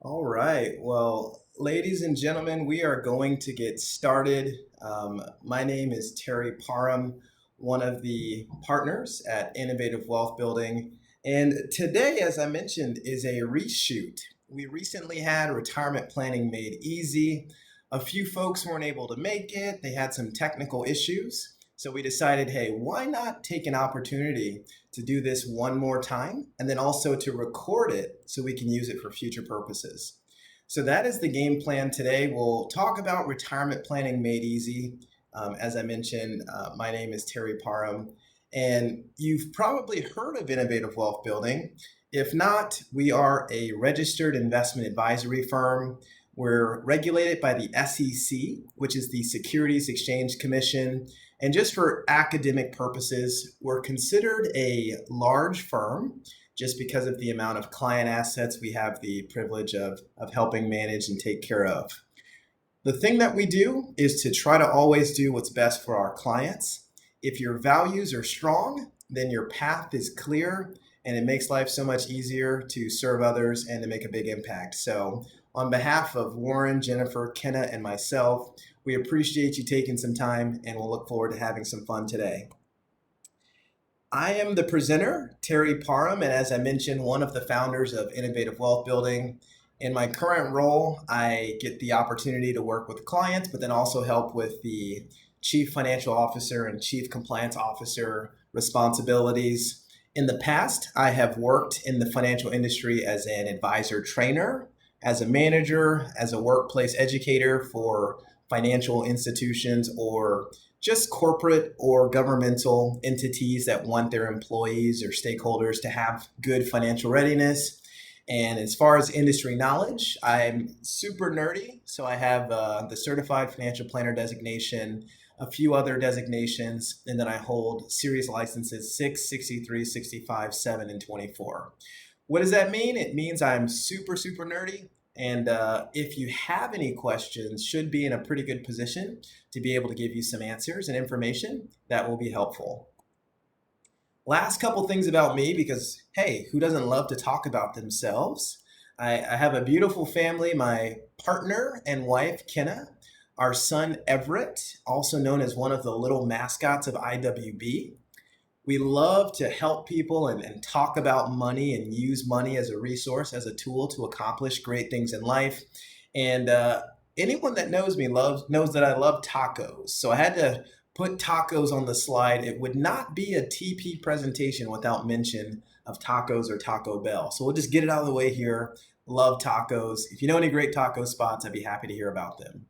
All right. Well, ladies and gentlemen, we are going to get started. My name is Terry Parham, one of the partners at Innovative Wealth Building. And today, as I mentioned, is a reshoot. We recently had retirement planning made easy. A few folks weren't able to make it, they had some technical issues. So we decided, hey, why not take an opportunity to do this one more time and then also to record it so we can use it for future purposes. So that is the game plan today. We'll talk about retirement planning made easy. As I mentioned, my name is Terry Parham, and you've probably heard of Innovative Wealth Building. If not, we are a registered investment advisory firm. We're regulated by the SEC, which is the Securities Exchange Commission. And just for academic purposes, we're considered a large firm just because of the amount of client assets we have the privilege of helping manage and take care of. The thing that we do is to try to always do what's best for our clients. If your values are strong, then your path is clear and it makes life so much easier to serve others and to make a big impact. So, on behalf of Warren, Jennifer, Kenna, and myself, we appreciate you taking some time and we'll look forward to having some fun today. I am the presenter, Terry Parham, and as I mentioned, one of the founders of Innovative Wealth Building. In my current role, I get the opportunity to work with clients, but then also help with the Chief Financial Officer and Chief Compliance Officer responsibilities. In the past, I have worked in the financial industry as an advisor trainer, as a manager, as a workplace educator for financial institutions or just corporate or governmental entities that want their employees or stakeholders to have good financial readiness. And as far as industry knowledge, I'm super nerdy. So I have the Certified Financial Planner designation, a few other designations, and then I hold series licenses 6, 63, 65, 7, and 24. What does that mean? It means I'm super, super nerdy. And if you have any questions, should be in a pretty good position to be able to give you some answers and information that will be helpful. Last couple things about me, because hey, who doesn't love to talk about themselves? I have a beautiful family, my partner and wife, Kenna, our son, Everett, also known as one of the little mascots of IWB. We love to help people and talk about money and use money as a resource, as a tool to accomplish great things in life. And anyone that knows me knows that I love tacos. So I had to put tacos on the slide. It would not be a TP presentation without mention of tacos or Taco Bell. So we'll just get it out of the way here. Love tacos. If you know any great taco spots, I'd be happy to hear about them.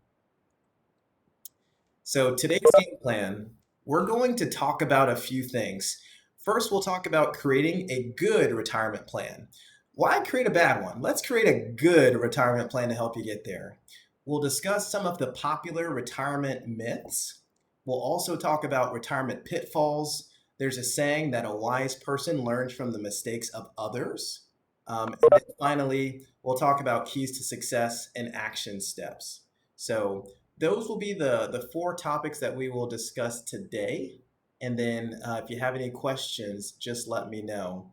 So today's game plan, we're going to talk about a few things. First, we'll talk about creating a good retirement plan. Why create a bad one? Let's create a good retirement plan to help you get there. We'll discuss some of the popular retirement myths. We'll also talk about retirement pitfalls. There's a saying that a wise person learns from the mistakes of others. And then finally, we'll talk about keys to success and action steps. So, those will be the four topics that we will discuss today. And then if you have any questions, just let me know.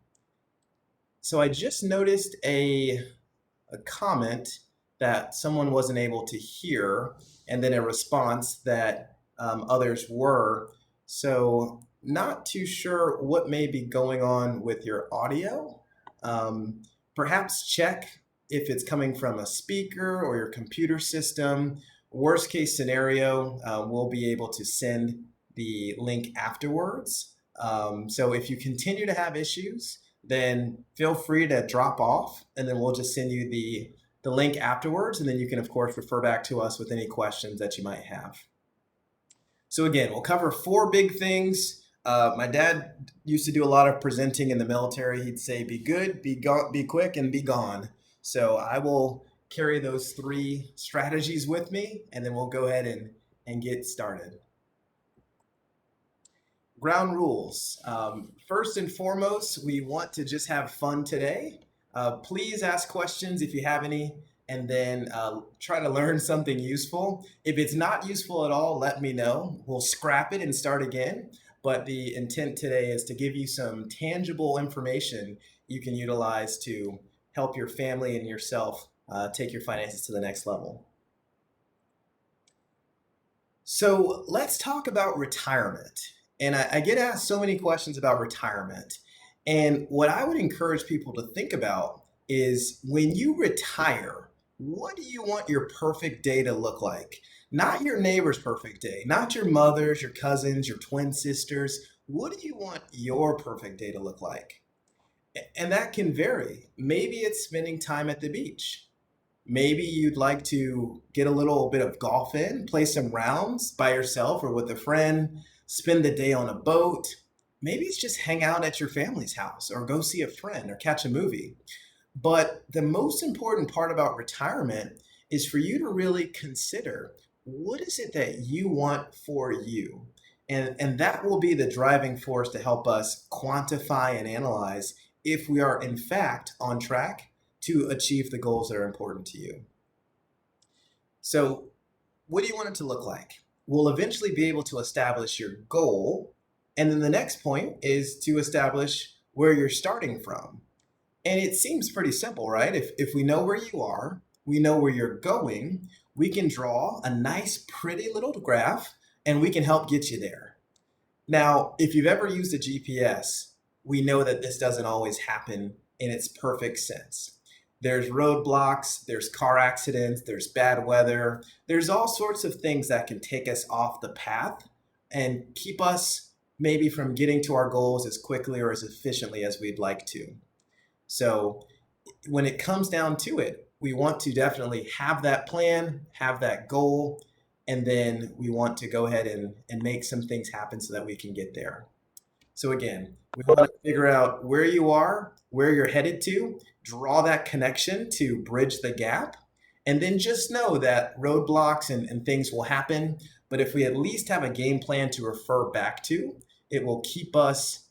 So I just noticed a comment that someone wasn't able to hear, and then a response that others were. So not too sure what may be going on with your audio. Perhaps check if it's coming from a speaker or your computer system. Worst case scenario, we'll be able to send the link afterwards. So if you continue to have issues, then feel free to drop off and then we'll just send you the link afterwards. And then you can, of course, refer back to us with any questions that you might have. So again, we'll cover four big things. My dad used to do a lot of presenting in the military. He'd say, "Be good, be quick, and be gone." So I will carry those three strategies with me, and then we'll go ahead and get started. Ground rules. First and foremost, we want to just have fun today. Please ask questions if you have any, and then try to learn something useful. If it's not useful at all, let me know. We'll scrap it and start again. But the intent today is to give you some tangible information you can utilize to help your family and yourself take your finances to the next level. So let's talk about retirement. And I get asked so many questions about retirement. And what I would encourage people to think about is when you retire, what do you want your perfect day to look like? Not your neighbor's perfect day, not your mother's, your cousins, your twin sisters. What do you want your perfect day to look like? And that can vary. Maybe it's spending time at the beach. Maybe you'd like to get a little bit of golf in, play some rounds by yourself or with a friend, spend the day on a boat. Maybe it's just hang out at your family's house or go see a friend or catch a movie. But the most important part about retirement is for you to really consider what is it that you want for you? And that will be the driving force to help us quantify and analyze if we are in fact on track to achieve the goals that are important to you. So, what do you want it to look like? We'll eventually be able to establish your goal. And then the next point is to establish where you're starting from. And it seems pretty simple, right? If we know where you are, we know where you're going, we can draw a nice, pretty little graph and we can help get you there. Now, if you've ever used a GPS, we know that this doesn't always happen in its perfect sense. There's roadblocks, there's car accidents, there's bad weather, there's all sorts of things that can take us off the path and keep us maybe from getting to our goals as quickly or as efficiently as we'd like to. So when it comes down to it, we want to definitely have that plan, have that goal, and then we want to go ahead and make some things happen so that we can get there. So again, we want to figure out where you are, where you're headed to, draw that connection to bridge the gap, and then just know that roadblocks and things will happen. But if we at least have a game plan to refer back to, it will keep us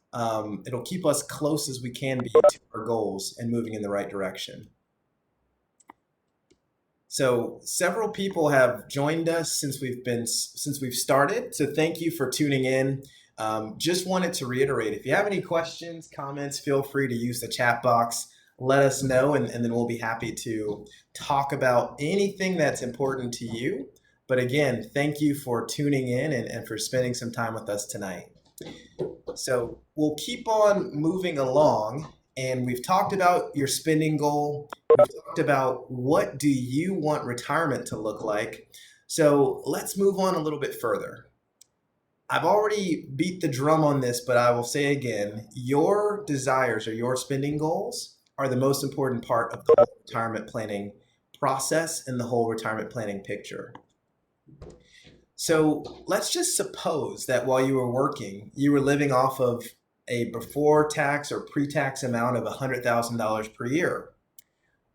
it'll keep us close as we can be to our goals and moving in the right direction. So several people have joined us since we've started. So thank you for tuning in. Just wanted to reiterate, if you have any questions, comments, feel free to use the chat box. Let us know, and then we'll be happy to talk about anything that's important to you. But again, thank you for tuning in and for spending some time with us tonight. So we'll keep on moving along, and we've talked about your spending goal. We've talked about what do you want retirement to look like. So let's move on a little bit further. I've already beat the drum on this, but I will say again, your desires or your spending goals are the most important part of the whole retirement planning process and the whole retirement planning picture. So let's just suppose that while you were working, you were living off of a before tax or pre-tax amount of $100,000 per year.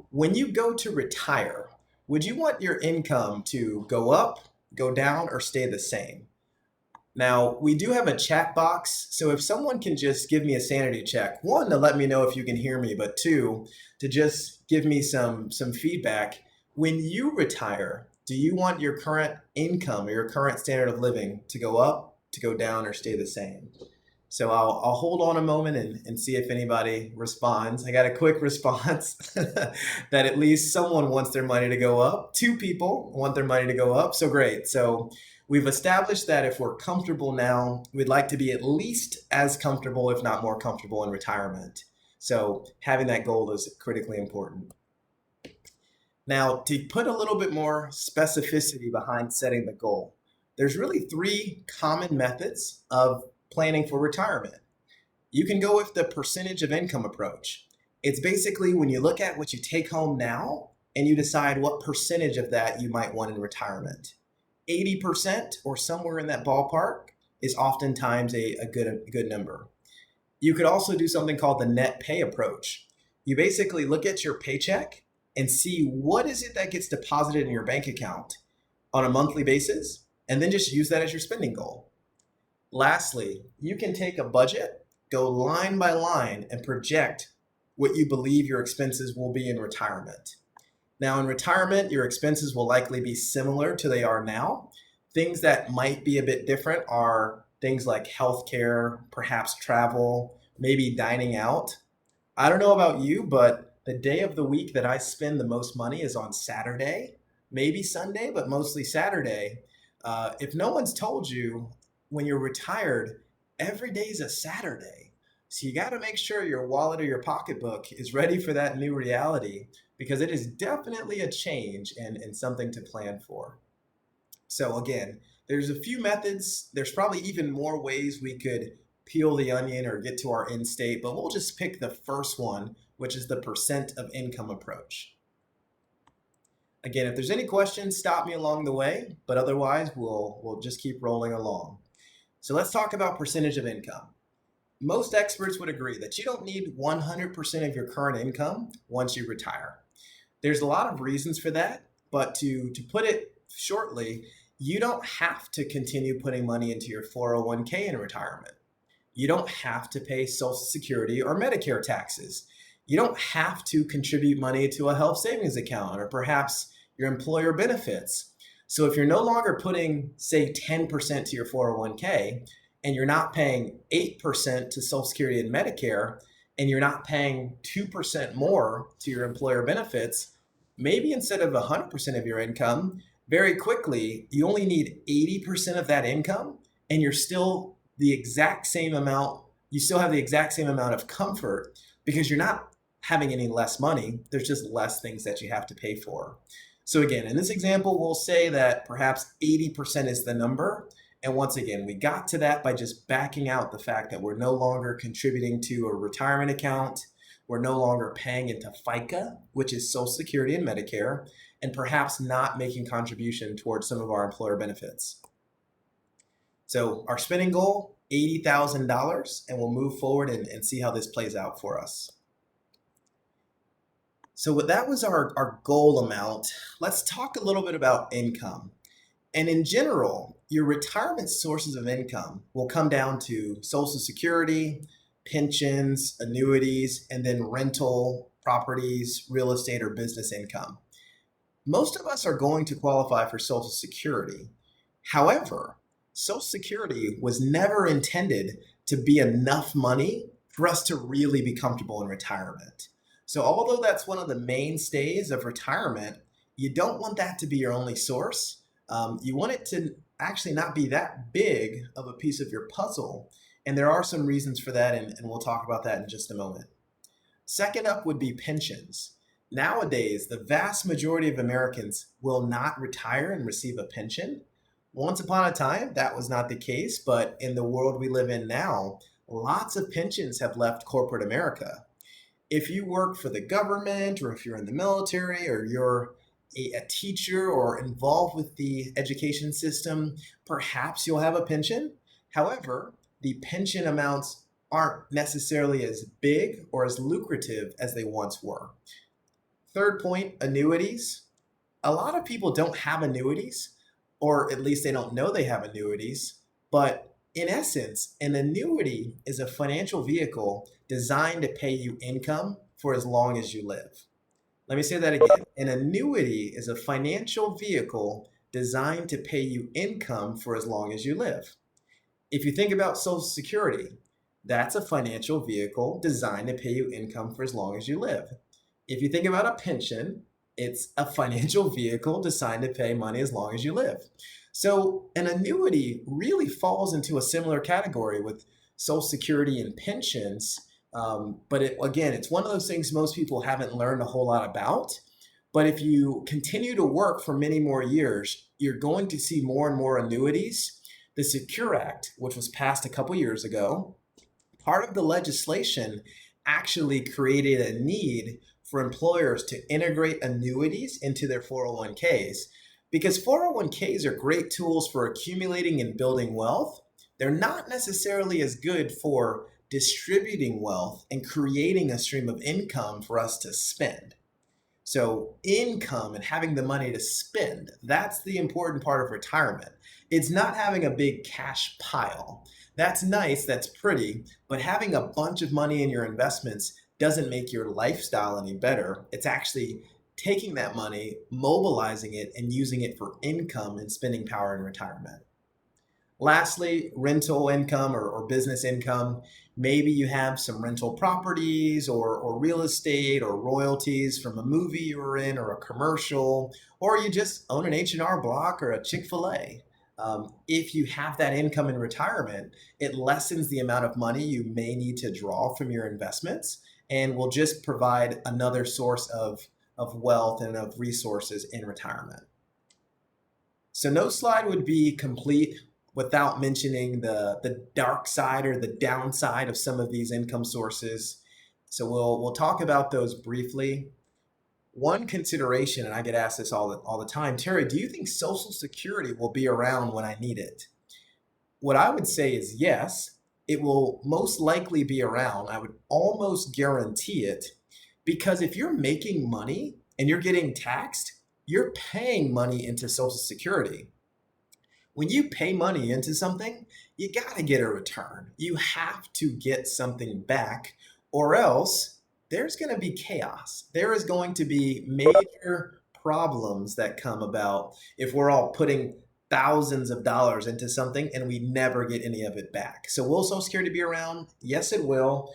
When you go to retire, would you want your income to go up, go down, or stay the same? Now, we do have a chat box, so if someone can just give me a sanity check, one, to let me know if you can hear me, but two, to just give me some feedback. When you retire, do you want your current income or your current standard of living to go up, to go down, or stay the same? So I'll hold on a moment and see if anybody responds. I got a quick response that at least someone wants their money to go up. Two people want their money to go up, so great. So we've established that if we're comfortable now, we'd like to be at least as comfortable, if not more comfortable in retirement. So having that goal is critically important. Now, to put a little bit more specificity behind setting the goal, there's really three common methods of planning for retirement. You can go with the percentage of income approach. It's basically when you look at what you take home now and you decide what percentage of that you might want in retirement. 80% or somewhere in that ballpark is oftentimes a good number. You could also do something called the net pay approach. You basically look at your paycheck and see what is it that gets deposited in your bank account on a monthly basis, and then just use that as your spending goal. Lastly, you can take a budget, go line by line, and project what you believe your expenses will be in retirement. Now, in retirement, your expenses will likely be similar to they are now. Things that might be a bit different are things like healthcare, perhaps travel, maybe dining out. I don't know about you, but The day of the week that I spend the most money is on Saturday, maybe Sunday, but mostly Saturday. If no one's told you, when you're retired, every day is a Saturday. So you got to make sure your wallet or your pocketbook is ready for that new reality because it is definitely a change and something to plan for. So again, there's a few methods. There's probably even more ways we could peel the onion or get to our end state, but we'll just pick the first one, which is the percent of income approach. Again, if there's any questions, stop me along the way, but otherwise we'll just keep rolling along. So let's talk about percentage of income. Most experts would agree that you don't need 100% of your current income once you retire. There's a lot of reasons for that, but to put it shortly, you don't have to continue putting money into your 401k in retirement. You don't have to pay Social Security or Medicare taxes. You don't have to contribute money to a health savings account or perhaps your employer benefits. So if you're no longer putting, say, 10% to your 401k and you're not paying 8% to Social Security and Medicare, and you're not paying 2% more to your employer benefits, maybe instead of 100% of your income, very quickly, you only need 80% of that income and you're still the exact same amount. You still have the exact same amount of comfort because you're not having any less money. There's just less things that you have to pay for. So again, in this example, we'll say that perhaps 80% is the number. And once again, we got to that by just backing out the fact that we're no longer contributing to a retirement account. We're no longer paying into FICA, which is Social Security and Medicare, and perhaps not making contribution towards some of our employer benefits. So our spending goal, $80,000, and we'll move forward and see how this plays out for us. So that was our goal amount. Let's talk a little bit about income. And in general, your retirement sources of income will come down to Social Security, pensions, annuities, and then rental properties, real estate, or business income. Most of us are going to qualify for Social Security. However, Social Security was never intended to be enough money for us to really be comfortable in retirement. So although that's one of the mainstays of retirement, you don't want that to be your only source. You want it to actually not be that big of a piece of your puzzle. And there are some reasons for that, and we'll talk about that in just a moment. Second up would be pensions. Nowadays, the vast majority of Americans will not retire and receive a pension. Once upon a time, that was not the case, but in the world we live in now, lots of pensions have left corporate America. If you work for the government, or if you're in the military, or you're a teacher or involved with the education system, perhaps you'll have a pension. However, the pension amounts aren't necessarily as big or as lucrative as they once were. Third point, annuities. A lot of people don't have annuities, or at least they don't know they have annuities. But in essence, an annuity is a financial vehicle designed to pay you income for as long as you live. Let me say that again. An annuity is a financial vehicle designed to pay you income for as long as you live. If you think about Social Security, that's a financial vehicle designed to pay you income for as long as you live. If you think about a pension, it's a financial vehicle designed to pay money as long as you live. So an annuity really falls into a similar category with Social Security and pensions. But it's one of those things most people haven't learned a whole lot about. But if you continue to work for many more years, you're going to see more and more annuities. The Secure Act, which was passed a couple years ago, part of the legislation actually created a need for employers to integrate annuities into their 401ks, because 401ks are great tools for accumulating and building wealth. They're not necessarily as good for distributing wealth and creating a stream of income for us to spend. So income and having the money to spend, that's the important part of retirement. It's not having a big cash pile. That's nice, that's pretty, but having a bunch of money in your investments doesn't make your lifestyle any better. It's actually taking that money, mobilizing it, and using it for income and spending power in retirement. Lastly, rental income or business income. Maybe you have some rental properties or real estate or royalties from a movie you were in or a commercial, or you just own an H&R Block or a Chick-fil-A. If you have that income in retirement, it lessens the amount of money you may need to draw from your investments and will just provide another source of wealth and of resources in retirement. So no slide would be complete without mentioning the dark side or the downside of some of these income sources. So we'll talk about those briefly. One consideration, and I get asked this all the time, Terry, do you think Social Security will be around when I need it? What I would say is yes, it will most likely be around. I would almost guarantee it because if you're making money and you're getting taxed, you're paying money into Social Security. When you pay money into something, you got to get a return. You have to get something back, or else there's going to be chaos. There is going to be major problems that come about if we're all putting thousands of dollars into something and we never get any of it back. So will Social Security be around? Yes, it will,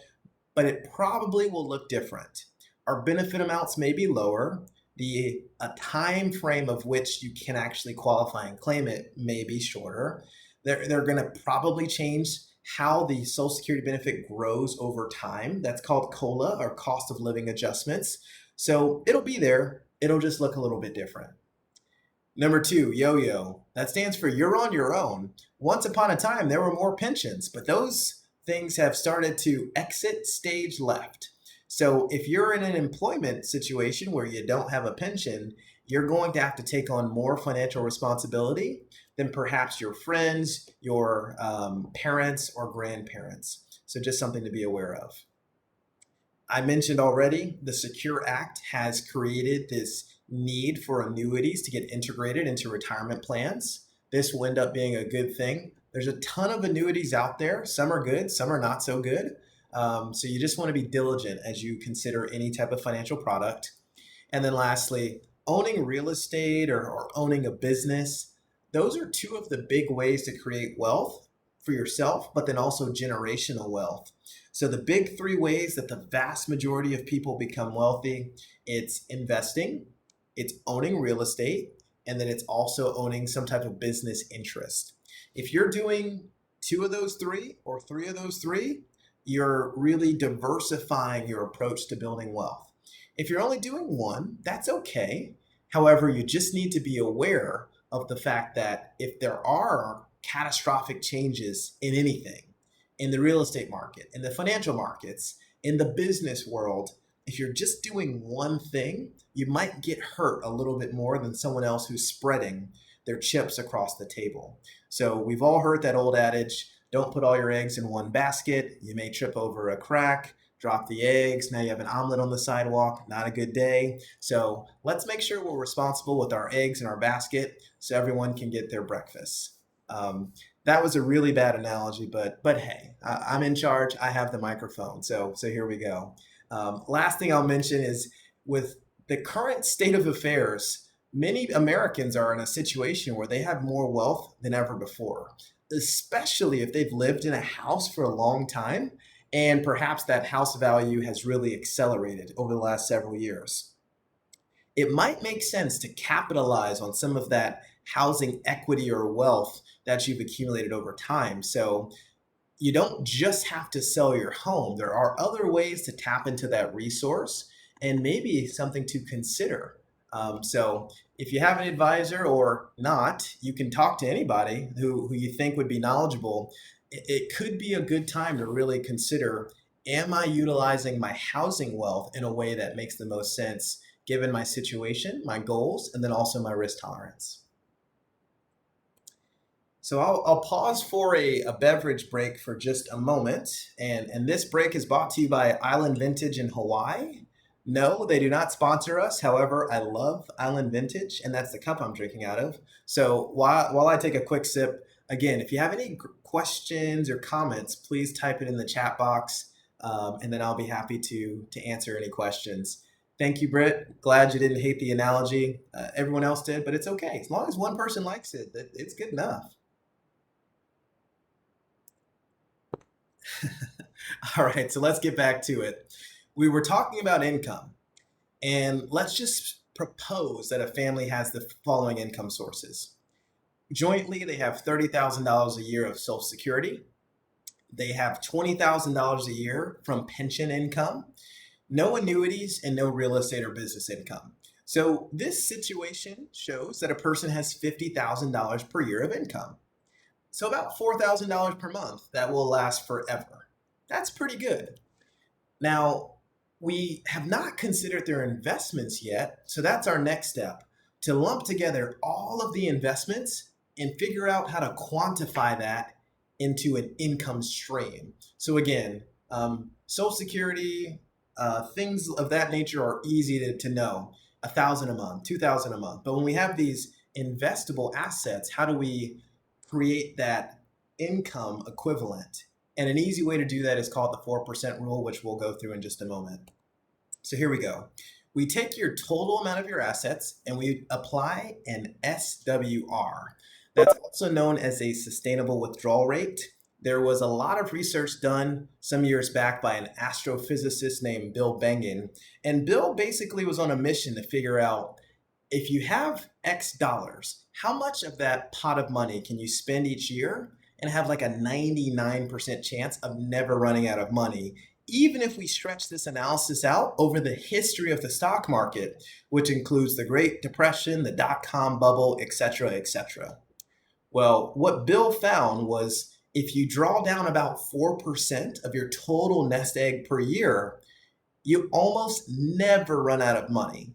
but it probably will look different. Our benefit amounts may be lower. The a time frame of which you can actually qualify and claim it may be shorter. They're going to probably change how the Social Security benefit grows over time. That's called COLA, or cost of living adjustments. So it'll be there. It'll just look a little bit different. Number two, yo-yo. That stands for you're on your own. Once upon a time, there were more pensions, but those things have started to exit stage left. So if you're in an employment situation where you don't have a pension, you're going to have to take on more financial responsibility than perhaps your friends, your parents, or grandparents. So just something to be aware of. I mentioned already, the Secure Act has created this need for annuities to get integrated into retirement plans. This will end up being a good thing. There's a ton of annuities out there. Some are good, some are not so good. So you just want to be diligent as you consider any type of financial product. And then lastly, owning real estate or owning a business. Those are two of the big ways to create wealth for yourself, but then also generational wealth. So the big three ways that the vast majority of people become wealthy, it's investing, it's owning real estate, and then it's also owning some type of business interest. If you're doing two of those three or three of those three, you're really diversifying your approach to building wealth. If you're only doing one, that's okay. However, you just need to be aware of the fact that if there are catastrophic changes in anything, in the real estate market, in the financial markets, in the business world, if you're just doing one thing, you might get hurt a little bit more than someone else who's spreading their chips across the table. So we've all heard that old adage, don't put all your eggs in one basket. You may trip over a crack, drop the eggs. Now you have an omelet on the sidewalk. Not a good day. So let's make sure we're responsible with our eggs in our basket so everyone can get their breakfast. That was a really bad analogy, but hey, I'm in charge. I have the microphone. So here we go. Last thing I'll mention is with the current state of affairs, many Americans are in a situation where they have more wealth than ever before, especially if they've lived in a house for a long time and perhaps that house value has really accelerated over the last several years. It might make sense to capitalize on some of that housing equity or wealth that you've accumulated over time. So you don't just have to sell your home. There are other ways to tap into that resource and maybe something to consider. So if you have an advisor or not, you can talk to anybody who you think would be knowledgeable. It could be a good time to really consider, am I utilizing my housing wealth in a way that makes the most sense given my situation, my goals, and then also my risk tolerance? So I'll pause for a beverage break for just a moment. And this break is brought to you by Island Vintage in Hawaii. No, they do not sponsor us. However, I love Island Vintage, and that's the cup I'm drinking out of. So while I take a quick sip, again, if you have any questions or comments, please type it in the chat box, and then I'll be happy to answer any questions. Thank you, Britt. Glad you didn't hate the analogy. Everyone else did, but it's okay. As long as one person likes it, it's good enough. All right, so let's get back to it. We were talking about income, and let's just propose that a family has the following income sources. Jointly, they have $30,000 a year of Social Security. They have $20,000 a year from pension income, no annuities, and no real estate or business income. So, this situation shows that a person has $50,000 per year of income. So, about $4,000 per month that will last forever. That's pretty good. Now, we have not considered their investments yet, so that's our next step to lump together all of the investments and figure out how to quantify that into an income stream. So, again, Social Security, things of that nature are easy to know. 1,000 a month, 2,000 a month. But when we have these investable assets, how do we create that income equivalent? And an easy way to do that is called the 4% rule, which we'll go through in just a moment. So here we go. We take your total amount of your assets and we apply an SWR. That's also known as a sustainable withdrawal rate. There was a lot of research done some years back by an astrophysicist named Bill Bengen. And Bill basically was on a mission to figure out if you have X dollars, how much of that pot of money can you spend each year and have like a 99% chance of never running out of money, even if we stretch this analysis out over the history of the stock market, which includes the Great Depression, the dot-com bubble, etc., etc. Well, what Bill found was if you draw down about 4% of your total nest egg per year, you almost never run out of money.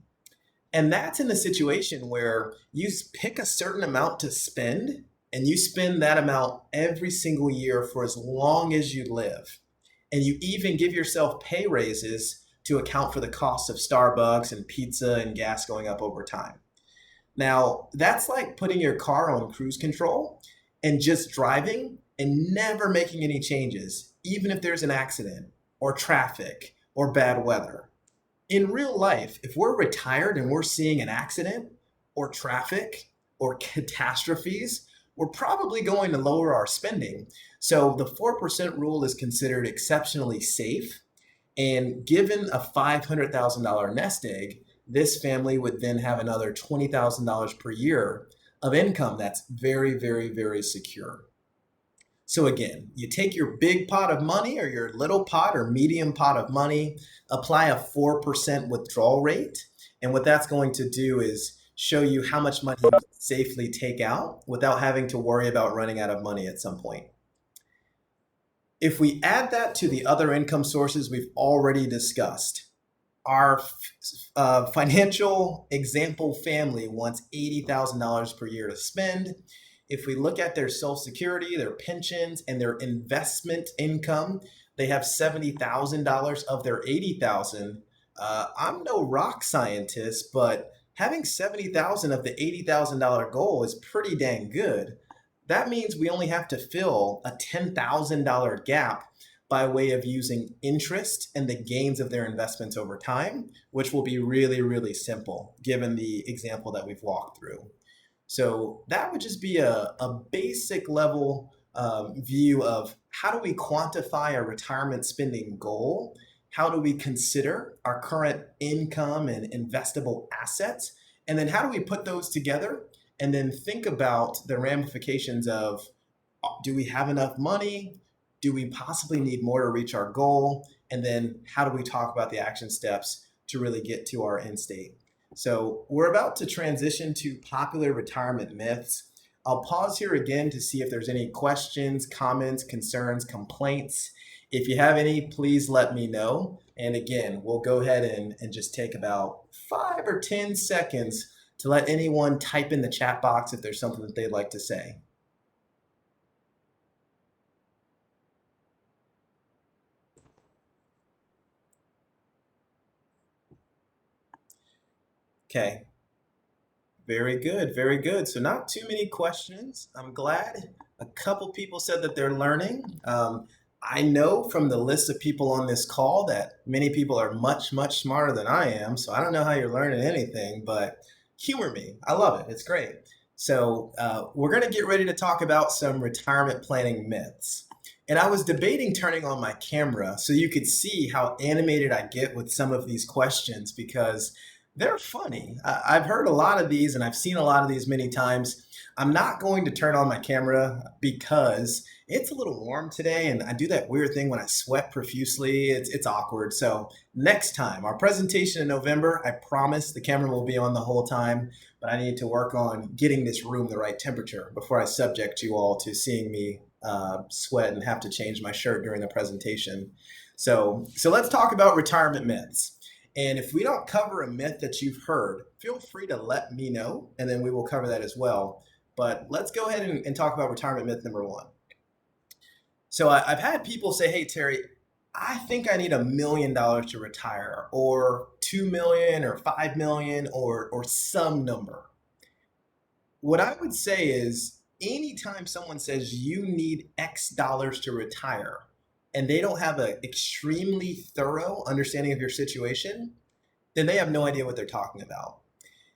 And that's in a situation where you pick a certain amount to spend and you spend that amount every single year for as long as you live. And you even give yourself pay raises to account for the cost of Starbucks and pizza and gas going up over time. Now, that's like putting your car on cruise control and just driving and never making any changes, even if there's an accident or traffic or bad weather. In real life, if we're retired and we're seeing an accident or traffic or catastrophes, we're probably going to lower our spending. So the 4% rule is considered exceptionally safe. And given a $500,000 nest egg, this family would then have another $20,000 per year of income that's very, very, very secure. So again, you take your big pot of money or your little pot or medium pot of money, apply a 4% withdrawal rate. And what that's going to do is show you how much money you can safely take out without having to worry about running out of money at some point. If we add that to the other income sources we've already discussed, our financial example family wants $80,000 per year to spend. If we look at their Social Security, their pensions, and their investment income, they have $70,000 of their $80,000. I'm no rock scientist, but having $70,000 of the $80,000 goal is pretty dang good. That means we only have to fill a $10,000 gap by way of using interest and the gains of their investments over time, which will be really, really simple given the example that we've walked through. So that would just be a basic level view of how do we quantify a retirement spending goal? How do we consider our current income and investable assets? And then how do we put those together and then think about the ramifications of do we have enough money? Do we possibly need more to reach our goal? And then how do we talk about the action steps to really get to our end state? So we're about to transition to popular retirement myths. I'll pause here again to see if there's any questions, comments, concerns, complaints. If you have any, please let me know. And again, we'll go ahead and just take about 5 or 10 seconds to let anyone type in the chat box if there's something that they'd like to say. Okay. Very good, very good. So not too many questions. I'm glad a couple people said that they're learning. I know from the list of people on this call that many people are much, much smarter than I am. So I don't know how you're learning anything, but humor me. I love it. It's great. So we're going to get ready to talk about some retirement planning myths. And I was debating turning on my camera so you could see how animated I get with some of these questions because they're funny. I've heard a lot of these and I've seen a lot of these many times. I'm not going to turn on my camera because it's a little warm today and I do that weird thing when I sweat profusely. It's awkward. So next time, our presentation in November, I promise the camera will be on the whole time, but I need to work on getting this room the right temperature before I subject you all to seeing me sweat and have to change my shirt during the presentation. So let's talk about retirement myths. And if we don't cover a myth that you've heard, feel free to let me know, and then we will cover that as well. But let's go ahead and talk about retirement myth number one. So I've had people say, "Hey Terry, I think I need $1 million to retire, or 2 million, or 5 million, or some number." What I would say is anytime someone says you need X dollars to retire and they don't have an extremely thorough understanding of your situation, then they have no idea what they're talking about.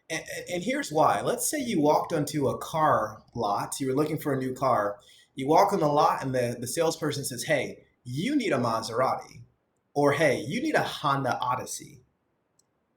And here's why. Let's say you walked onto a car lot, you were looking for a new car. You walk on the lot and the salesperson says, "Hey, you need a Maserati," or "Hey, you need a Honda Odyssey."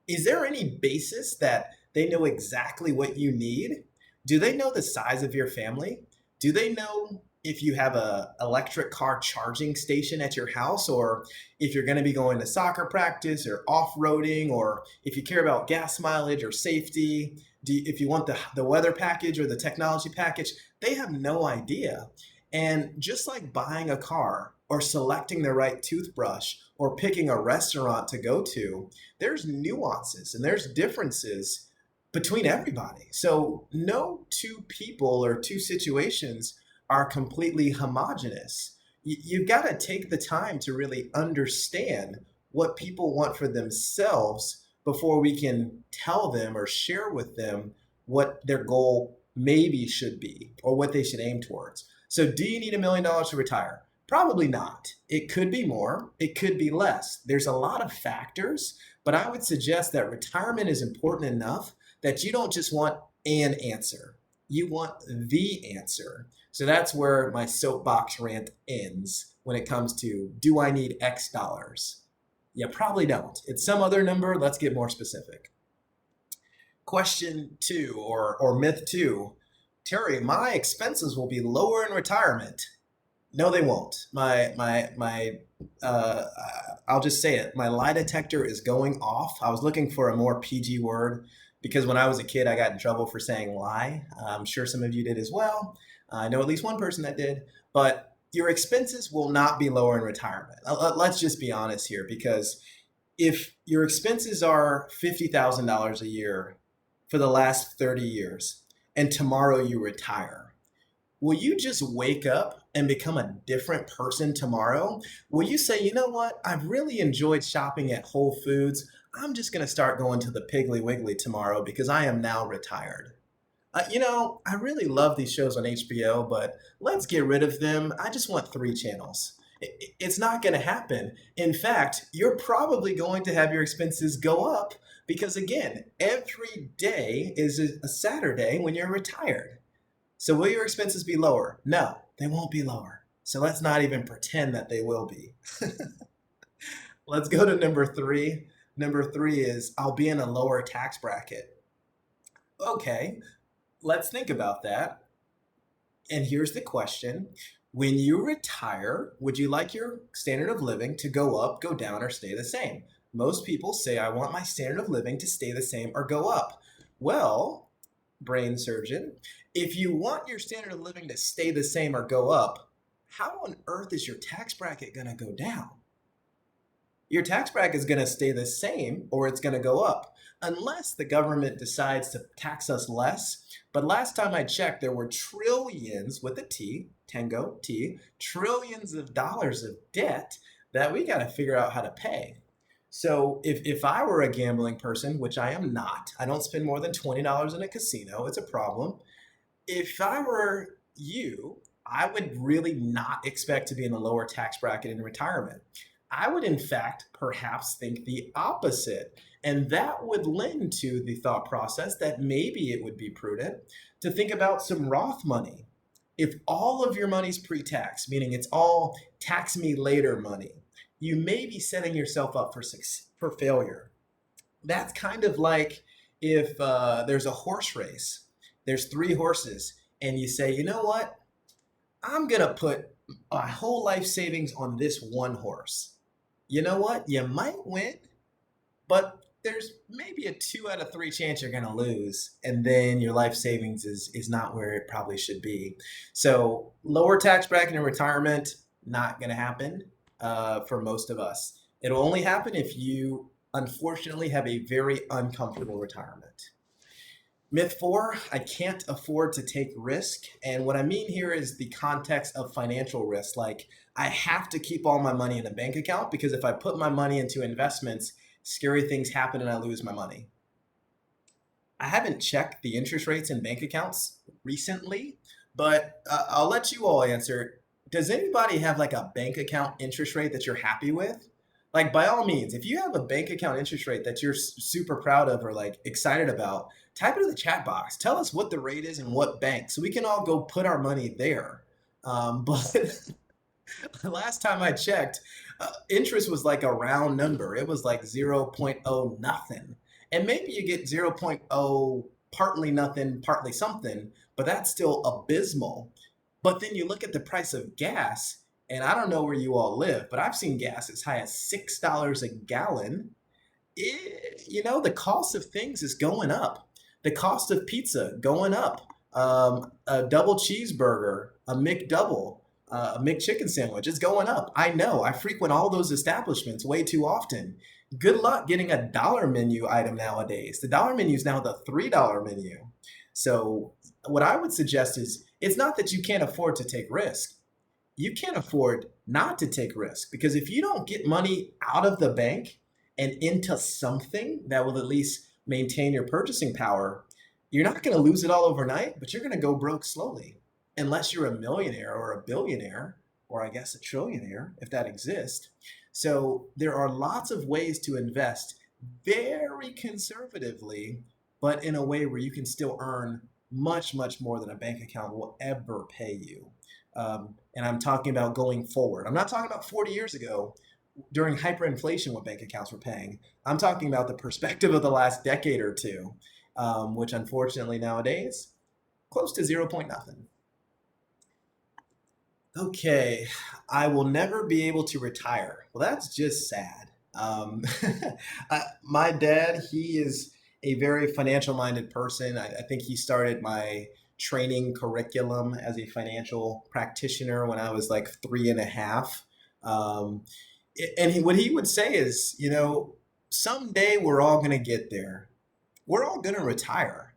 Is there any basis that they know exactly what you need? Do they know the size of your family? Do they know if you have a electric car charging station at your house, or if you're going to be going to soccer practice or off-roading, or if you care about gas mileage or safety? If you want the weather package or the technology package? They have no idea. And just like buying a car or selecting the right toothbrush or picking a restaurant to go to, there's nuances and there's differences between everybody. So no two people or two situations are completely homogenous. You've got to take the time to really understand what people want for themselves before we can tell them or share with them what their goal maybe should be or what they should aim towards. So do you need $1 million to retire? Probably not. It could be more, it could be less. There's a lot of factors, but I would suggest that retirement is important enough that you don't just want an answer. You want the answer. So that's where my soapbox rant ends when it comes to, do I need X dollars? You probably don't. It's some other number. Let's get more specific. Question two, or myth two. Terry, my expenses will be lower in retirement. No, they won't. Uh, I'll just say it. My lie detector is going off. I was looking for a more PG word because when I was a kid, I got in trouble for saying lie. I'm sure some of you did as well. I know at least one person that did. But your expenses will not be lower in retirement. Let's just be honest here, because if your expenses are $50,000 a year for the last 30 years and tomorrow you retire, will you just wake up and become a different person tomorrow? Will you say, "You know what? I've really enjoyed shopping at Whole Foods. I'm just going to start going to the Piggly Wiggly tomorrow because I am now retired. I really love these shows on HBO, but let's get rid of them. I just want three channels." It's not going to happen. In fact, you're probably going to have your expenses go up because, again, every day is a Saturday when you're retired. So will your expenses be lower? No, they won't be lower. So let's not even pretend that they will be. Let's go to number three. Number three is, I'll be in a lower tax bracket. Okay, let's think about that. And here's the question. When you retire, would you like your standard of living to go up, go down, or stay the same? Most people say, "I want my standard of living to stay the same or go up." Well, brain surgeon, if you want your standard of living to stay the same or go up, how on earth is your tax bracket going to go down? Your tax bracket is going to stay the same or it's going to go up unless the government decides to tax us less. But last time I checked, there were trillions with a T, tango, T, trillions of dollars of debt that we got to figure out how to pay. So if I were a gambling person, which I am not, I don't spend more than $20 in a casino, it's a problem. If I were you, I would really not expect to be in a lower tax bracket in retirement. I would, in fact, perhaps think the opposite. And that would lend to the thought process that maybe it would be prudent to think about some Roth money. if all of your money's pre-tax, meaning it's all tax me later money, you may be setting yourself up for failure. That's kind of like if there's a horse race, there's three horses, and you say, you know what? I'm going to put my whole life savings on this one horse. You know what? You might win, but there's maybe a 2 out of 3 chance you're going to lose, and then your life savings is not where it probably should be. So lower tax bracket in retirement, not going to happen for most of us. It'll only happen if you unfortunately have a very uncomfortable retirement. Myth 4, I can't afford to take risk. And what I mean here is the context of financial risk. Like, I have to keep all my money in a bank account because if I put my money into investments, scary things happen and I lose my money. I haven't checked the interest rates in bank accounts recently, but I'll let you all answer. Does anybody have like a bank account interest rate that you're happy with? Like, by all means, if you have a bank account interest rate that you're super proud of or like excited about, type it in the chat box. Tell us what the rate is and what bank so we can all go put our money there. But last time I checked, interest was like a round number. It was like 0.0 nothing. And maybe you get 0.0 partly nothing, partly something, but that's still abysmal. But then you look at the price of gas, and I don't know where you all live, but I've seen gas as high as $6 a gallon. The cost of things is going up. The cost of pizza going up. A double cheeseburger, a McDouble, a McChicken sandwich is going up. I know. I frequent all those establishments way too often. Good luck getting a dollar menu item nowadays. The dollar menu is now the $3 menu. So what I would suggest is it's not that you can't afford to take risk. You can't afford not to take risk because if you don't get money out of the bank and into something that will at least maintain your purchasing power, you're not going to lose it all overnight, but you're going to go broke slowly. Unless you're a millionaire or a billionaire, or I guess a trillionaire, if that exists. So there are lots of ways to invest very conservatively, but in a way where you can still earn much, much more than a bank account will ever pay you. And I'm talking about going forward. I'm not talking about 40 years ago during hyperinflation what bank accounts were paying. I'm talking about the perspective of the last decade or two, which unfortunately nowadays, close to 0 point nothing. Okay, I will never be able to retire. Well, that's just sad. My dad, he is a very financial minded person. I think he started my training curriculum as a financial practitioner when I was like 3 and a half. Um, what he would say is, someday we're all going to get there. We're all going to retire.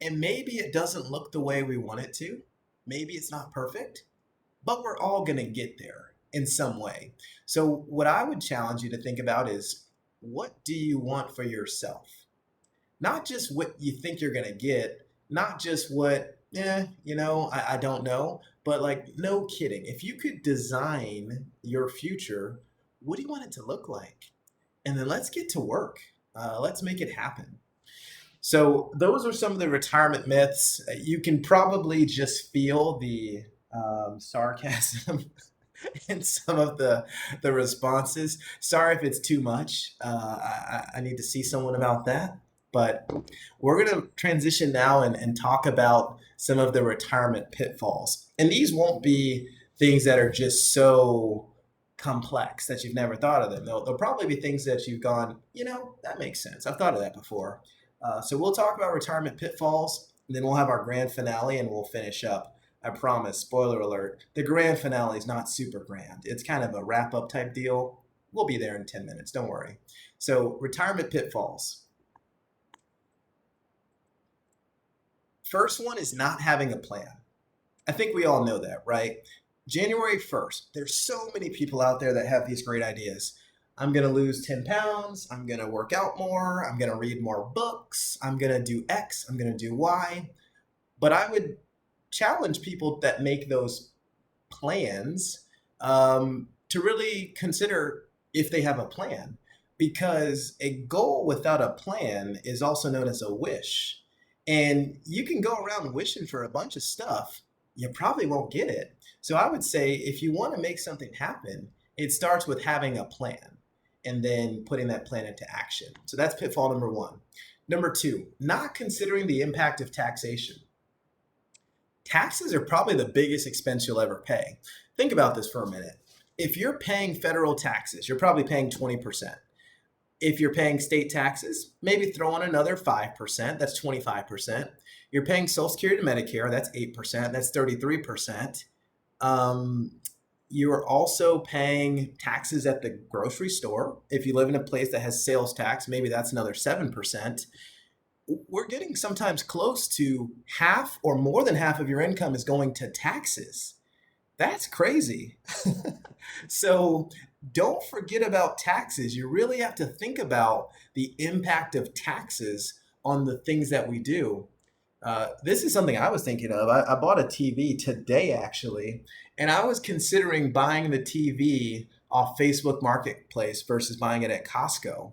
And maybe it doesn't look the way we want it to. Maybe it's not perfect, but we're all going to get there in some way. So, what I would challenge you to think about is what do you want for yourself? Not just what you think you're going to get, not just what, I don't know, but like, no kidding. If you could design your future, what do you want it to look like? And then let's get to work. Let's make it happen. So, those are some of the retirement myths. You can probably just feel the sarcasm in some of the responses. Sorry if it's too much. I need to see someone about that. But we're going to transition now and talk about some of the retirement pitfalls. And these won't be things that are just so complex that you've never thought of them. They'll probably be things that you've gone, that makes sense. I've thought of that before. So we'll talk about retirement pitfalls, and then we'll have our grand finale and we'll finish up. I promise, spoiler alert, the grand finale is not super grand. It's kind of a wrap up type deal. We'll be there in 10 minutes, don't worry. So, retirement pitfalls. First one is not having a plan. I think we all know that, right? January 1st, there's so many people out there that have these great ideas. I'm going to lose 10 pounds. I'm going to work out more. I'm going to read more books. I'm going to do X. I'm going to do Y. But I would challenge people that make those plans to really consider if they have a plan. Because a goal without a plan is also known as a wish. And you can go around wishing for a bunch of stuff, you probably won't get it. So I would say if you want to make something happen, it starts with having a plan and then putting that plan into action. So that's pitfall number one. Number two, not considering the impact of taxation. Taxes are probably the biggest expense you'll ever pay. Think about this for a minute. If you're paying federal taxes, you're probably paying 20%. If you're paying state taxes, maybe throw in another 5%, that's 25%. You're paying Social Security and Medicare, that's 8%, that's 33%. Um, you're also paying taxes at the grocery store. If you live in a place that has sales tax, maybe that's another 7%. We're getting sometimes close to half or more than half of your income is going to taxes. That's crazy. So don't forget about taxes. You really have to think about the impact of taxes on the things that we do. This is something I was thinking of. I bought a TV today, actually, and I was considering buying the TV off Facebook Marketplace versus buying it at Costco.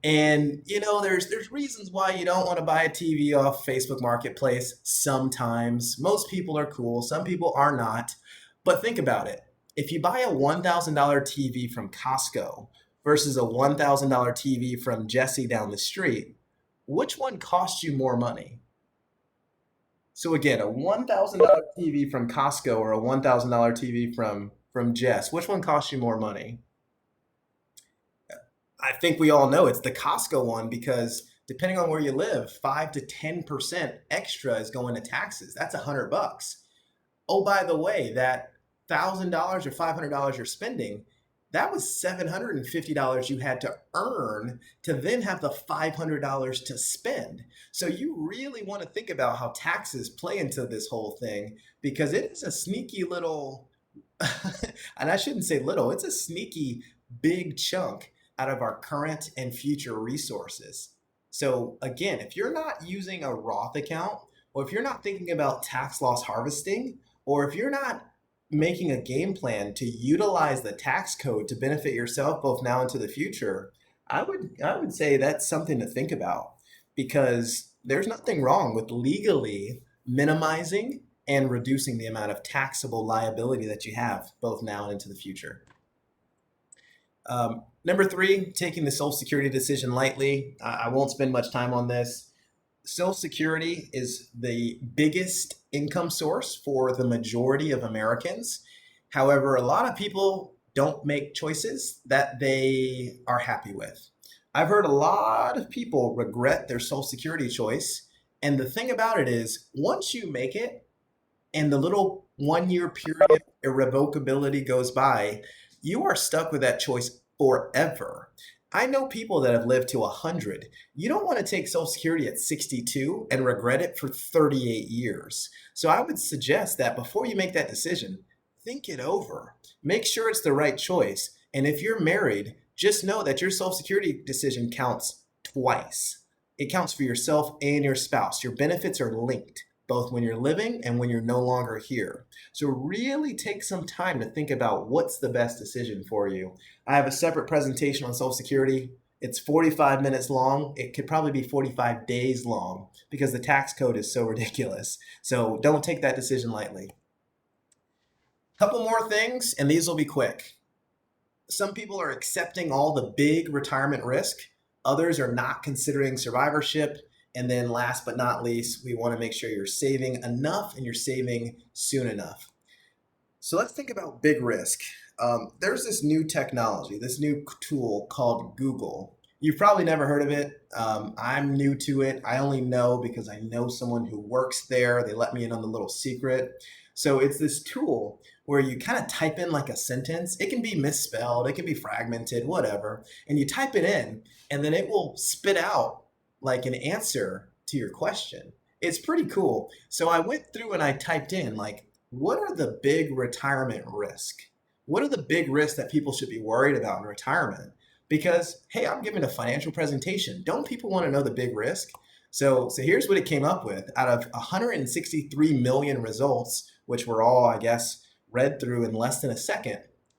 And there's reasons why you don't want to buy a TV off Facebook Marketplace sometimes. Most people are cool, some people are not. But think about it. If you buy a $1,000 TV from Costco versus a $1,000 TV from Jesse down the street, which one costs you more money? So again, a $1,000 TV from Costco or a $1,000 TV from Jess, which one costs you more money? I think we all know it's the Costco one because depending on where you live, 5 to 10% extra is going to taxes. That's $100. Oh, by the way, that $1,000 or $500 you're spending, that was $750 you had to earn to then have the $500 to spend. So you really want to think about how taxes play into this whole thing because it is a sneaky little, and I shouldn't say little, it's a sneaky big chunk out of our current and future resources. So again, if you're not using a Roth account, or if you're not thinking about tax loss harvesting, or if you're not making a game plan to utilize the tax code to benefit yourself both now and to the future, I would say that's something to think about because there's nothing wrong with legally minimizing and reducing the amount of taxable liability that you have both now and into the future. Number three, taking the Social Security decision lightly. I won't spend much time on this. Social Security is the biggest income source for the majority of Americans. However, a lot of people don't make choices that they are happy with. I've heard a lot of people regret their Social Security choice. And the thing about it is, once you make it and the little 1 year period of irrevocability goes by, you are stuck with that choice forever. I know people that have lived to 100. You don't want to take Social Security at 62 and regret it for 38 years. So I would suggest that before you make that decision, think it over. Make sure it's the right choice. And if you're married, just know that your Social Security decision counts twice. It counts for yourself and your spouse. Your benefits are linked, both when you're living and when you're no longer here. So really take some time to think about what's the best decision for you. I have a separate presentation on Social Security. It's 45 minutes long. It could probably be 45 days long because the tax code is so ridiculous. So don't take that decision lightly. Couple more things, and these will be quick. Some people are accepting all the big retirement risk. Others are not considering survivorship. And then last but not least, we want to make sure you're saving enough and you're saving soon enough. So let's think about big risk. There's this new technology, this new tool called Google. You've probably never heard of it. I'm new to it. I only know because I know someone who works there. They let me in on the little secret. So it's this tool where you kind of type in like a sentence. It can be misspelled, it can be fragmented, whatever. And you type it in, and then it will spit out like an answer to your question. It's pretty cool. So I went through and I typed in like, what are the big retirement risks? What are the big risks that people should be worried about in retirement? Because, hey, I'm giving a financial presentation. Don't people want to know the big risk? So here's what it came up with. Out of 163 million results, which were all, I guess, read through in less than a second,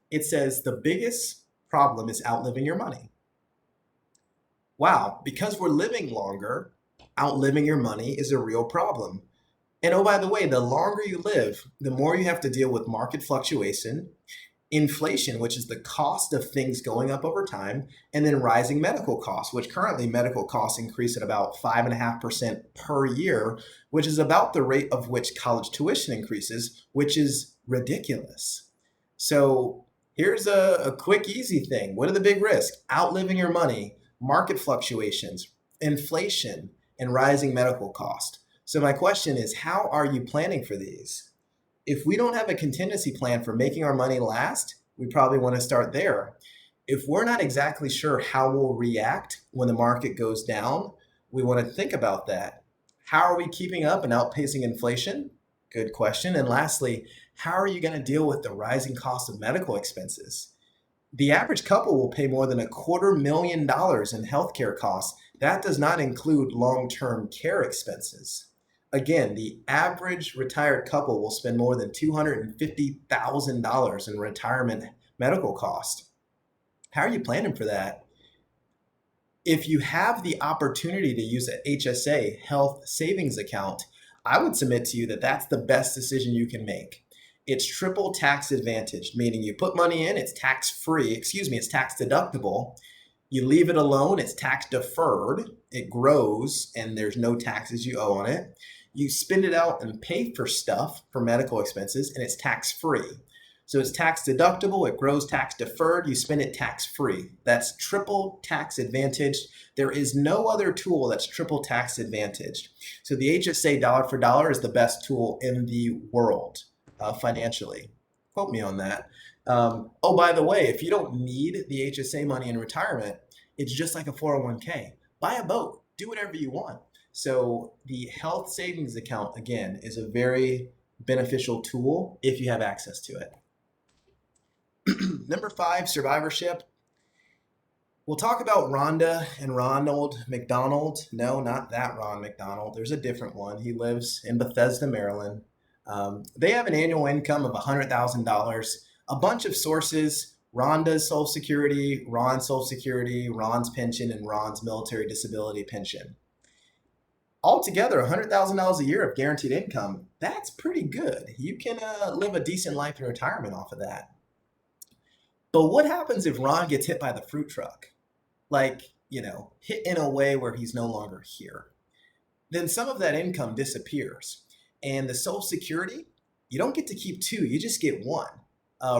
it says the biggest problem is outliving your money. Wow, because we're living longer, outliving your money is a real problem. And oh, by the way, the longer you live, the more you have to deal with market fluctuation, inflation, which is the cost of things going up over time, and then rising medical costs, which currently medical costs increase at about 5.5% per year, which is about the rate of which college tuition increases, which is ridiculous. So here's a quick, easy thing. What are the big risks? Outliving your money, market fluctuations, inflation, and rising medical cost. So my question is, how are you planning for these? If we don't have a contingency plan for making our money last, we probably want to start there. If we're not exactly sure how we'll react when the market goes down, we want to think about that. How are we keeping up and outpacing inflation? Good question. And lastly, how are you going to deal with the rising cost of medical expenses? The average couple will pay more than $250,000 in healthcare costs. That does not include long-term care expenses. Again, the average retired couple will spend more than $250,000 in retirement medical costs. How are you planning for that? If you have the opportunity to use an HSA health savings account, I would submit to you that that's the best decision you can make. It's triple tax advantaged, meaning you put money in, it's tax free, it's tax deductible. You leave it alone, it's tax deferred, it grows, and there's no taxes you owe on it. You spend it out and pay for stuff for medical expenses, and it's tax free. So it's tax deductible, it grows tax deferred, you spend it tax free. That's triple tax advantaged. There is no other tool that's triple tax advantaged. So the HSA dollar for dollar is the best tool in the world financially. Quote me on that. Oh, by the way, if you don't need the HSA money in retirement, it's just like a 401k. Buy a boat, do whatever you want. So the health savings account, again, is a very beneficial tool if you have access to it. Number 5, survivorship. We'll talk about Rhonda and Ronald McDonald. No, not that Ron McDonald. There's a different one. He lives in Bethesda, Maryland. They have an annual income of $100,000. A bunch of sources: Rhonda's Social Security, Ron's Social Security, Ron's pension, and Ron's military disability pension. Altogether, $100,000 a year of guaranteed income. That's pretty good. You can live a decent life in retirement off of that. But what happens if Ron gets hit by the fruit truck? Like, hit in a way where he's no longer here. Then some of that income disappears. And the Social Security, you don't get to keep 2, you just get 1.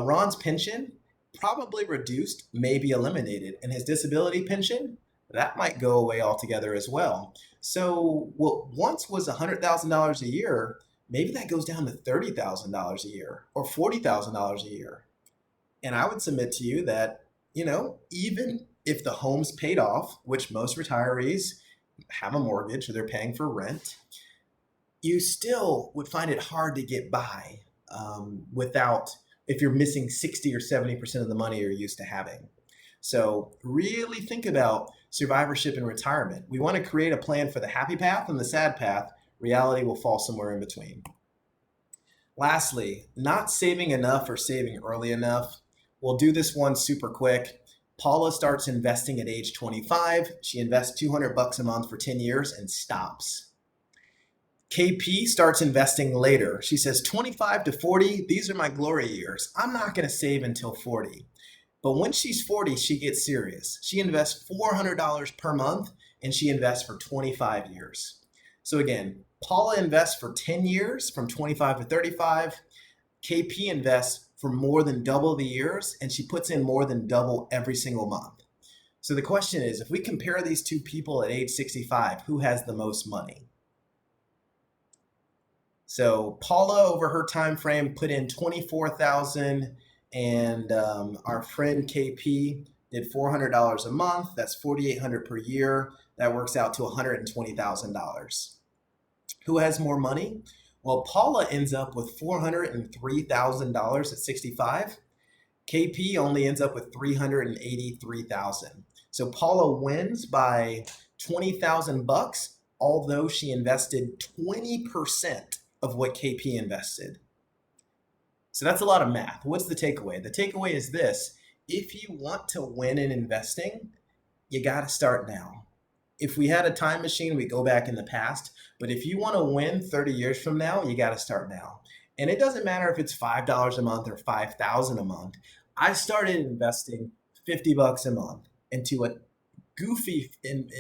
Ron's pension, probably reduced, maybe eliminated. And his disability pension, that might go away altogether as well. So what once was $100,000 a year, maybe that goes down to $30,000 a year or $40,000 a year. And I would submit to you that, even if the home's paid off, which most retirees have a mortgage or they're paying for rent, you still would find it hard to get by if you're missing 60 or 70% of the money you're used to having. So really think about survivorship and retirement. We want to create a plan for the happy path and the sad path. Reality will fall somewhere in between. Lastly, not saving enough or saving early enough. We'll do this one super quick. Paula starts investing at age 25. She invests $200 a month for 10 years and stops. KP starts investing later. She says 25 to 40, these are my glory years. I'm not going to save until 40. But when she's 40, she gets serious. She invests $400 per month and she invests for 25 years. So again, Paula invests for 10 years from 25 to 35. KP invests for more than double the years, and she puts in more than double every single month. So the question is, if we compare these two people at age 65, who has the most money? So Paula, over her time frame, put in $24,000, and our friend KP did $400 a month. That's $4,800 per year. That works out to $120,000. Who has more money? Well, Paula ends up with $403,000 at 65. KP only ends up with $383,000. So Paula wins by $20,000, although she invested 20% of what KP invested. So that's a lot of math. What's the takeaway? The takeaway is this: if you want to win in investing, you got to start now. If we had a time machine, we go back in the past. But if you want to win 30 years from now, you got to start now. And it doesn't matter if it's $5 a month or 5,000 a month. I started investing $50 a month into a goofy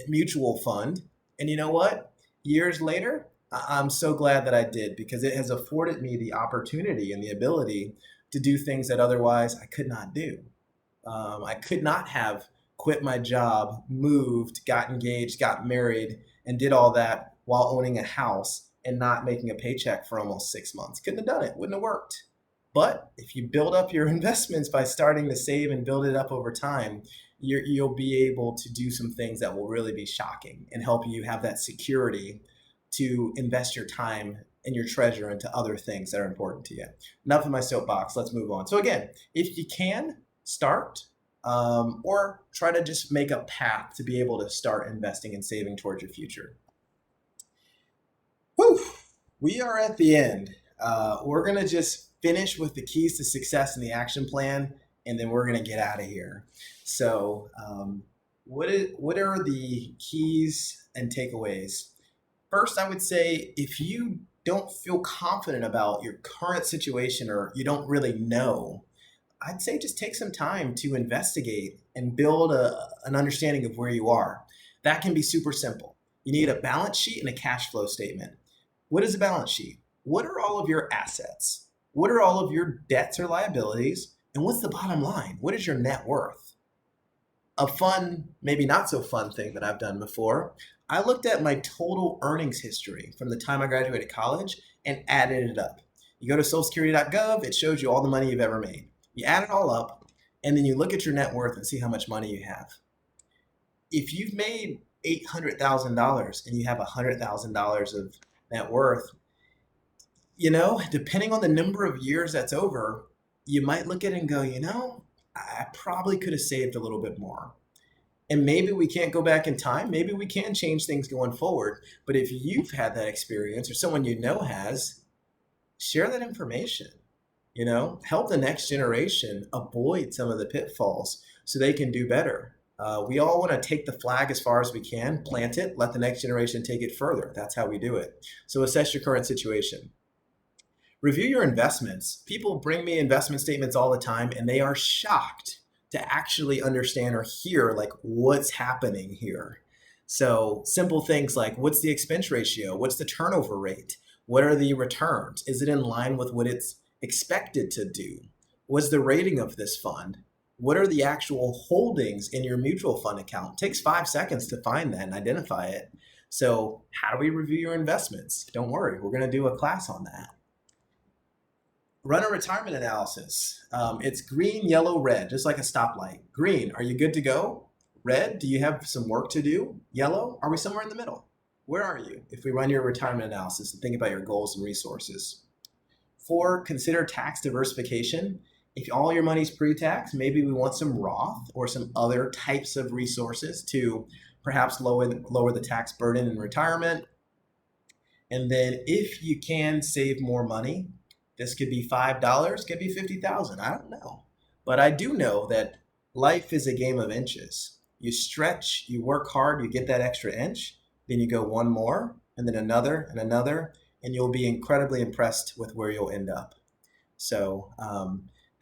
mutual fund. And you know what? Years later, I'm so glad that I did because it has afforded me the opportunity and the ability to do things that otherwise I could not do. I could not have quit my job, moved, got engaged, got married, and did all that while owning a house and not making a paycheck for almost 6 months. Couldn't have done it, wouldn't have worked. But if you build up your investments by starting to save and build it up over time, you'll be able to do some things that will really be shocking and help you have that security to invest your time and your treasure into other things that are important to you. Enough of my soapbox. Let's move on. So again, if you can start, or try to just make a path to be able to start investing and saving towards your future. Whew, we are at the end. We're going to just finish with the keys to success in the action plan, and then we're going to get out of here. So, what are the keys and takeaways? First, I would say if you don't feel confident about your current situation or you don't really know, I'd say just take some time to investigate and build an understanding of where you are. That can be super simple. You need a balance sheet and a cash flow statement. What is a balance sheet? What are all of your assets? What are all of your debts or liabilities? And what's the bottom line? What is your net worth? A fun, maybe not so fun thing that I've done before, I looked at my total earnings history from the time I graduated college and added it up. You go to socialsecurity.gov, it shows you all the money you've ever made. You add it all up, and then you look at your net worth and see how much money you have. If you've made $800,000 and you have $100,000 of net worth, depending on the number of years that's over, you might look at it and go, I probably could have saved a little bit more. And maybe we can't go back in time. Maybe we can change things going forward. But if you've had that experience or someone you know has, share that information. Help the next generation avoid some of the pitfalls so they can do better. We all want to take the flag as far as we can, plant it, let the next generation take it further. That's how we do it. So assess your current situation. Review your investments. People bring me investment statements all the time, and they are shocked to actually understand or hear like what's happening here. So simple things like what's the expense ratio? What's the turnover rate? What are the returns? Is it in line with what it's expected to do? What's the rating of this fund? What are the actual holdings in your mutual fund account? It takes 5 seconds to find that and identify it. So how do we review your investments? Don't worry, we're going to do a class on that. Run a retirement analysis. It's green, yellow, red, just like a stoplight. Green, are you good to go? Red, do you have some work to do? Yellow, are we somewhere in the middle? Where are you if we run your retirement analysis and think about your goals and resources? 4, consider tax diversification. If all your money's pre-tax, maybe we want some Roth or some other types of resources to perhaps lower the tax burden in retirement. And then if you can save more money, this could be $5, could be $50,000. I don't know. But I do know that life is a game of inches. You stretch, you work hard, you get that extra inch, then you go one more, and then another, and you'll be incredibly impressed with where you'll end up. So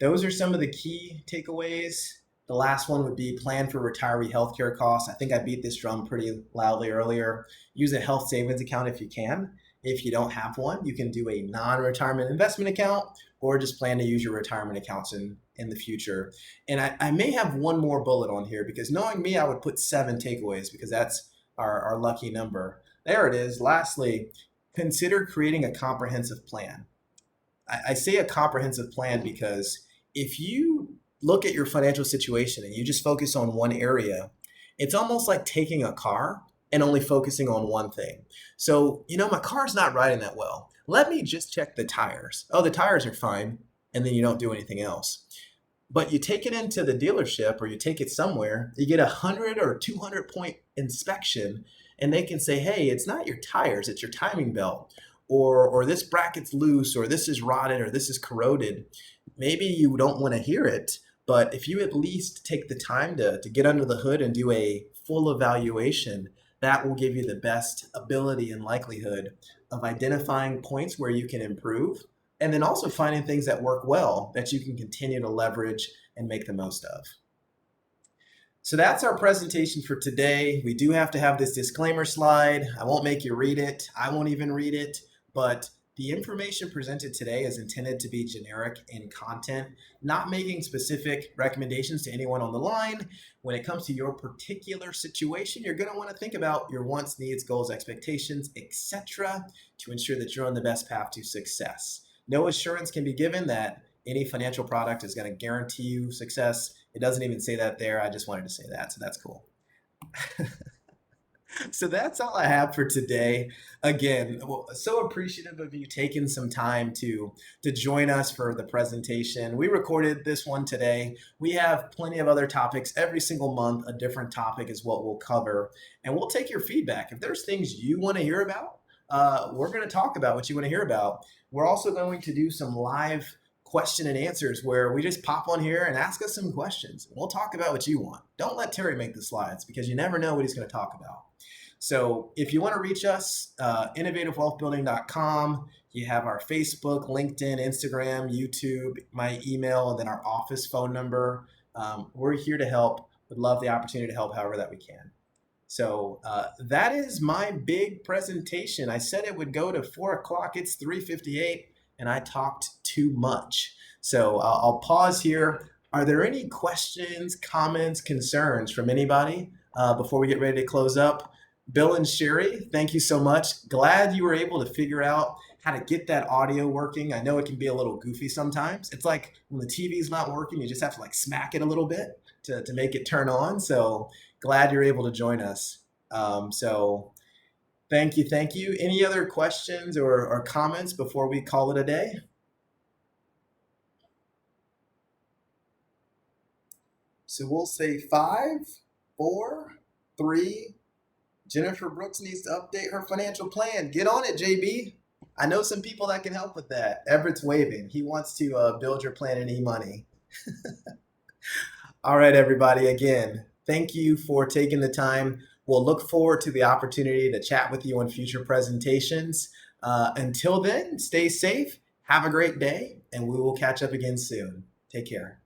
those are some of the key takeaways. The last one would be plan for retiree healthcare costs. I think I beat this drum pretty loudly earlier. Use a health savings account if you can. If you don't have one, you can do a non-retirement investment account or just plan to use your retirement accounts in the future. And I may have one more bullet on here because knowing me, I would put 7 takeaways because that's our lucky number. There it is. Lastly, consider creating a comprehensive plan. I say a comprehensive plan because if you look at your financial situation and you just focus on one area, it's almost like taking a car and only focusing on one thing. So, my car's not riding that well. Let me just check the tires. Oh, the tires are fine. And then you don't do anything else. But you take it into the dealership or you take it somewhere, you get 100 or 200 point inspection, and they can say, hey, it's not your tires, it's your timing belt. Or this bracket's loose, or this is rotted, or this is corroded. Maybe you don't want to hear it, but if you at least take the time to get under the hood and do a full evaluation, That will give you the best ability and likelihood of identifying points where you can improve, and then also finding things that work well that you can continue to leverage and make the most of. So that's our presentation for today. We do have to have this disclaimer slide. I won't make you read it. I won't even read it, but the information presented today is intended to be generic in content, not making specific recommendations to anyone on the line. When it comes to your particular situation, you're going to want to think about your wants, needs, goals, expectations, etc., to ensure that you're on the best path to success. No assurance can be given that any financial product is going to guarantee you success. It doesn't even say that there. I just wanted to say that, so that's cool. So that's all I have for today. Again, so appreciative of you taking some time to join us for the presentation. We recorded this one today. We have plenty of other topics. Every single month, a different topic is what we'll cover, and we'll take your feedback. If there's things you want to hear about, we're going to talk about what you want to hear about. We're also going to do some live question and answers where we just pop on here and ask us some questions. We'll talk about what you want. Don't let Terry make the slides because you never know what he's going to talk about. So if you want to reach us, innovativewealthbuilding.com. You have our Facebook, LinkedIn, Instagram, YouTube, my email, and then our office phone number. We're here to help. Would love the opportunity to help however that we can. So that is my big presentation. I said it would go to 4 o'clock. It's 3:58, and I talked too much. So I'll pause here. Are there any questions, comments, concerns from anybody before we get ready to close up? Bill and Sherry, thank you so much. Glad you were able to figure out how to get that audio working. I know it can be a little goofy sometimes. It's like when the TV's not working, you just have to like smack it a little bit to make it turn on. So glad you're able to join us. So thank you. Thank you. Any other questions or comments before we call it a day? So we'll say 5, 4, 3. Jennifer Brooks needs to update her financial plan. Get on it, JB. I know some people that can help with that. Everett's waving. He wants to build your plan in e-money. All right, everybody. Again, thank you for taking the time. We'll look forward to the opportunity to chat with you on future presentations. Until then, stay safe, have a great day, and we will catch up again soon. Take care.